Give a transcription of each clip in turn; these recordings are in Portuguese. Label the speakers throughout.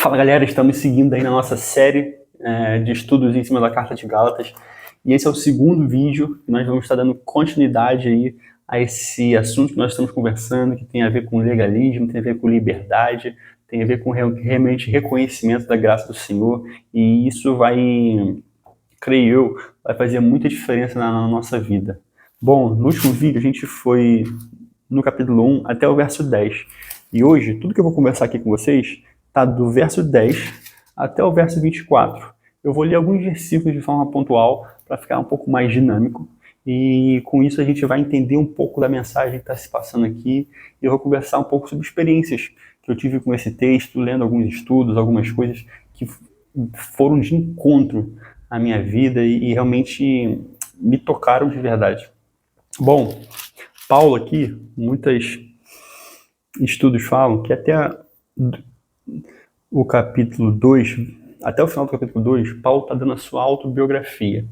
Speaker 1: Fala galera, estamos seguindo aí na nossa série de estudos em cima da Carta de Gálatas e esse é o segundo vídeo que nós vamos estar dando continuidade aí a esse assunto que nós estamos conversando, que tem a ver com legalismo, tem a ver com liberdade, tem a ver com realmente reconhecimento da graça do Senhor, e isso vai, creio eu, vai fazer muita diferença na nossa vida. Bom, no último vídeo a gente foi no capítulo 1 até o verso 10, e hoje tudo que eu vou conversar aqui com vocês está do verso 10 até o verso 24. Eu vou ler alguns versículos de forma pontual para ficar um pouco mais dinâmico, e com isso a gente vai entender um pouco da mensagem que está se passando aqui, e eu vou conversar um pouco sobre experiências que eu tive com esse texto, lendo alguns estudos, algumas coisas que foram de encontro à minha vida e realmente me tocaram de verdade. Bom, Paulo aqui, muitos estudos falam que até o capítulo 2, até o final do capítulo 2, Paulo está dando a sua autobiografia.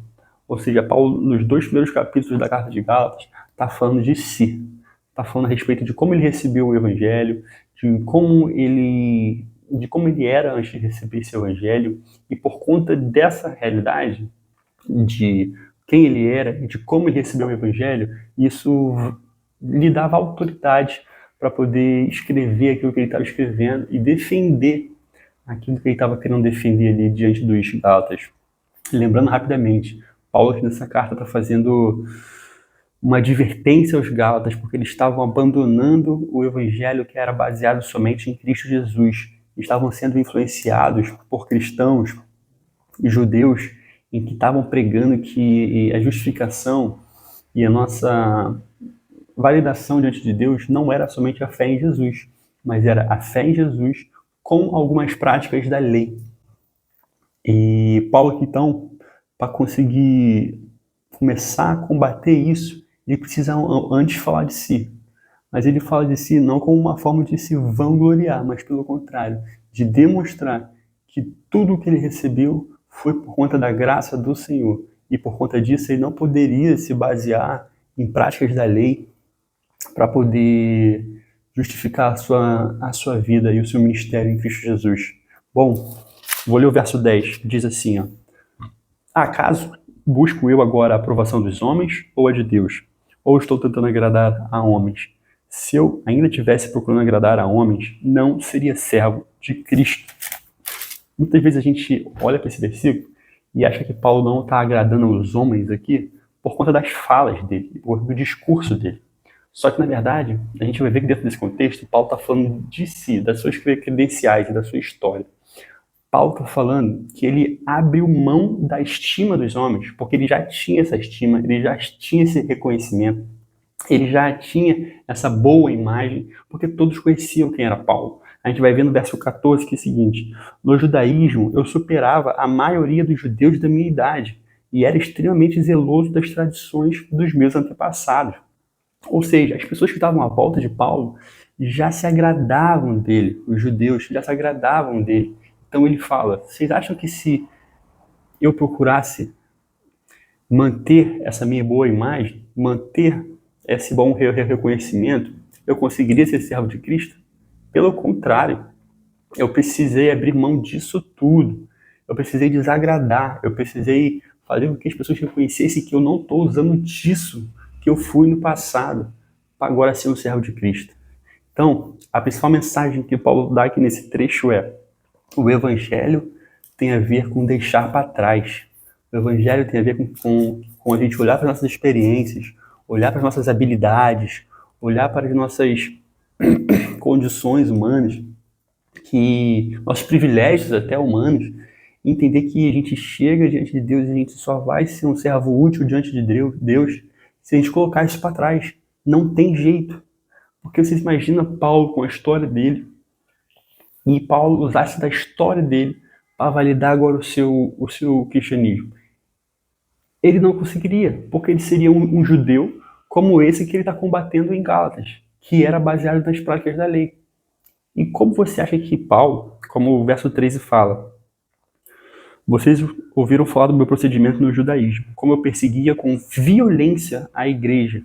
Speaker 1: Ou seja, Paulo, nos dois primeiros capítulos da Carta de Gálatas, está falando de si. Está falando a respeito de como ele recebeu o Evangelho, de como ele era antes de receber esse Evangelho, e por conta dessa realidade, de quem ele era e de como ele recebeu o Evangelho, isso lhe dava autoridade para poder escrever aquilo que ele estava escrevendo e defender aquilo que ele estava querendo defender ali diante dos Gálatas. Lembrando rapidamente, Paulo aqui nessa carta está fazendo uma advertência aos Gálatas, porque eles estavam abandonando o evangelho que era baseado somente em Cristo Jesus. Estavam sendo influenciados por cristãos e judeus em que estavam pregando que a justificação e a nossa validação diante de Deus não era somente a fé em Jesus, mas era a fé em Jesus com algumas práticas da lei. E Paulo aqui, então, para conseguir começar a combater isso, ele precisa antes falar de si. Mas ele fala de si não como uma forma de se vangloriar, mas pelo contrário, de demonstrar que tudo o que ele recebeu foi por conta da graça do Senhor. E por conta disso ele não poderia se basear em práticas da lei para poder justificar a sua vida e o seu ministério em Cristo Jesus. Bom, vou ler o verso 10, que diz assim, ó: acaso busco eu agora a aprovação dos homens ou a de Deus? Ou estou tentando agradar a homens? Se eu ainda estivesse procurando agradar a homens, não seria servo de Cristo. Muitas vezes a gente olha para esse versículo e acha que Paulo não está agradando os homens aqui por conta das falas dele, do discurso dele. Só que, na verdade, a gente vai ver que dentro desse contexto, Paulo está falando de si, das suas credenciais, da sua história. Paulo está falando que ele abriu mão da estima dos homens, porque ele já tinha essa estima, ele já tinha esse reconhecimento, ele já tinha essa boa imagem, porque todos conheciam quem era Paulo. A gente vai ver no verso 14 que é o seguinte: no judaísmo eu superava a maioria dos judeus da minha idade e era extremamente zeloso das tradições dos meus antepassados. Ou seja, as pessoas que estavam à volta de Paulo já se agradavam dele, os judeus já se agradavam dele. Então ele fala: vocês acham que se eu procurasse manter essa minha boa imagem, manter esse bom reconhecimento, eu conseguiria ser servo de Cristo? Pelo contrário, eu precisei abrir mão disso tudo. Eu precisei desagradar, eu precisei fazer com que as pessoas reconhecessem que eu não estou usando disso que eu fui no passado para agora ser um servo de Cristo. Então, a principal mensagem que Paulo dá aqui nesse trecho é: o Evangelho tem a ver com deixar para trás. O Evangelho tem a ver com a gente olhar para as nossas experiências, olhar para as nossas habilidades, olhar para as nossas condições humanas, que nossos privilégios até humanos, entender que a gente chega diante de Deus e a gente só vai ser um servo útil diante de Deus se a gente colocar isso para trás. Não tem jeito. Porque vocês imaginam Paulo com a história dele, e Paulo usasse da história dele para validar agora o seu cristianismo. Ele não conseguiria, porque ele seria um judeu como esse que ele está combatendo em Gálatas, que era baseado nas práticas da lei. E como você acha que Paulo, como o verso 13 fala: vocês ouviram falar do meu procedimento no judaísmo, como eu perseguia com violência a igreja.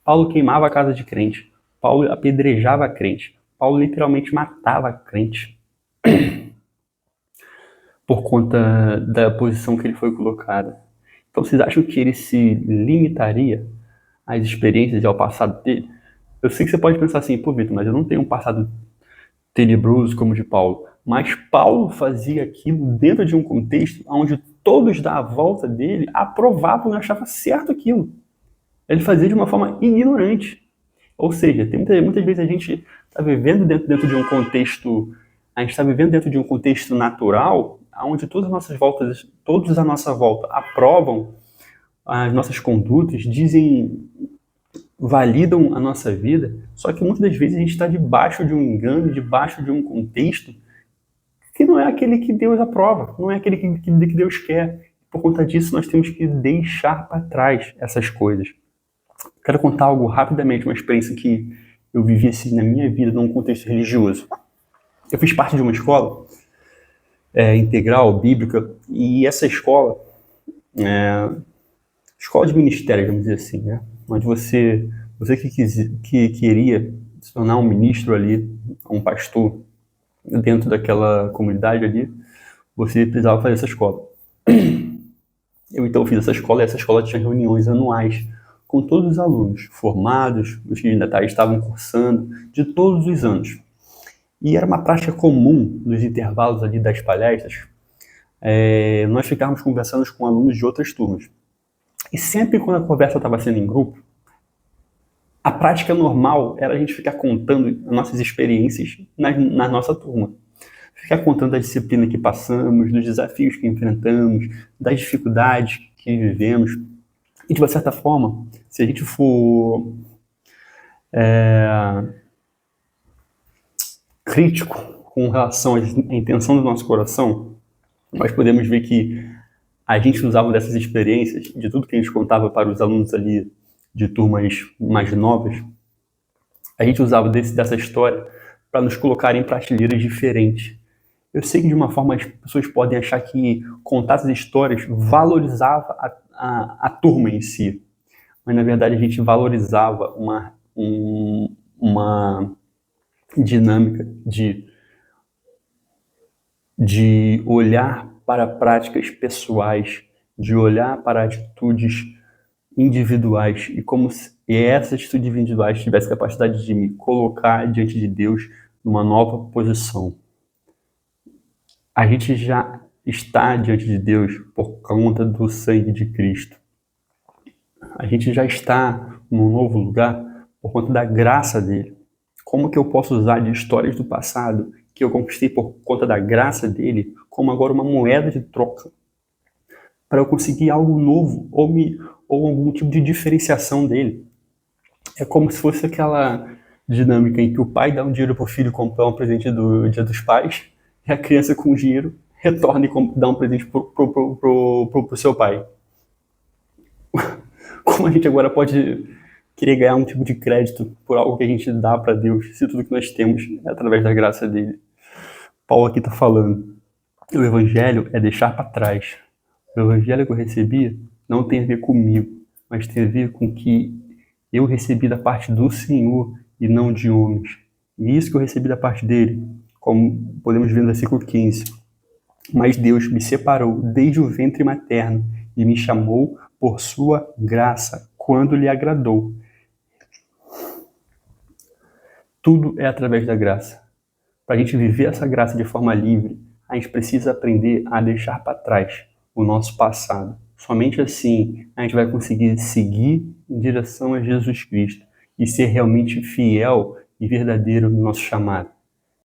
Speaker 1: Paulo queimava a casa de crente, Paulo apedrejava a crente, Paulo literalmente matava a crente. por conta da posição que ele foi colocado. Então, vocês acham que ele se limitaria às experiências e ao passado dele? Eu sei que você pode pensar assim, pô, Vitor, mas eu não tenho um passado tenebroso como o de Paulo. Mas Paulo fazia aquilo dentro de um contexto onde todos da volta dele aprovavam e achavam certo aquilo. Ele fazia de uma forma ignorante. Ou seja, muitas vezes a gente está vivendo dentro de um contexto, a gente está vivendo dentro de um contexto natural, onde todas as nossas voltas, todos à nossa volta aprovam as nossas condutas, dizem, validam a nossa vida, só que muitas das vezes a gente está debaixo de um engano, debaixo de um contexto que não é aquele que Deus aprova, não é aquele que Deus quer. Por conta disso, nós temos que deixar para trás essas coisas. Quero contar algo rapidamente, uma experiência que eu vivi assim na minha vida num contexto religioso. Eu fiz parte de uma escola integral, bíblica, e essa escola, escola de ministério, vamos dizer assim, né? Onde você que queria se tornar um ministro ali, um pastor dentro daquela comunidade ali, você precisava fazer essa escola. Eu então fiz essa escola e essa escola tinha reuniões anuais com todos os alunos formados, os que ainda estavam cursando, de todos os anos. E era uma prática comum nos intervalos ali das palestras, nós ficávamos conversando com alunos de outras turmas. E sempre quando a conversa estava sendo em grupo, a prática normal era a gente ficar contando as nossas experiências na nossa turma. Ficar contando da disciplina que passamos, dos desafios que enfrentamos, das dificuldades que vivemos. E, de uma certa forma, se a gente for crítico com relação à intenção do nosso coração, nós podemos ver que a gente usava dessas experiências, de tudo que a gente contava para os alunos ali de turmas mais novas, a gente usava dessa história para nos colocar em prateleiras diferentes. Eu sei que de uma forma as pessoas podem achar que contar essas histórias valorizava a turma em si, mas na verdade a gente valorizava uma dinâmica de olhar para práticas pessoais, de olhar para atitudes individuais e como se essas atitudes individuais tivessem capacidade de me colocar diante de Deus numa nova posição. A gente já está diante de Deus por conta do sangue de Cristo. A gente já está num novo lugar por conta da graça dele. Como que eu posso usar de histórias do passado que eu conquistei por conta da graça dele como agora uma moeda de troca para eu conseguir algo novo ou algum tipo de diferenciação dele? É como se fosse aquela dinâmica em que o pai dá um dinheiro para o filho comprar um presente do Dia dos Pais e a criança com o dinheiro retorna e dá um presente pro seu pai. Como a gente agora pode querer ganhar um tipo de crédito por algo que a gente dá para Deus, se tudo que nós temos é através da graça dele? Paulo aqui está falando, o evangelho é deixar para trás. O evangelho que eu recebi não tem a ver comigo, mas tem a ver com que eu recebi da parte do Senhor e não de homens. E isso que eu recebi da parte dele, como podemos ver no versículo 15. Mas Deus me separou desde o ventre materno e me chamou por sua graça, quando lhe agradou. Tudo é através da graça. Para a gente viver essa graça de forma livre, a gente precisa aprender a deixar para trás o nosso passado. Somente assim a gente vai conseguir seguir em direção a Jesus Cristo e ser realmente fiel e verdadeiro no nosso chamado.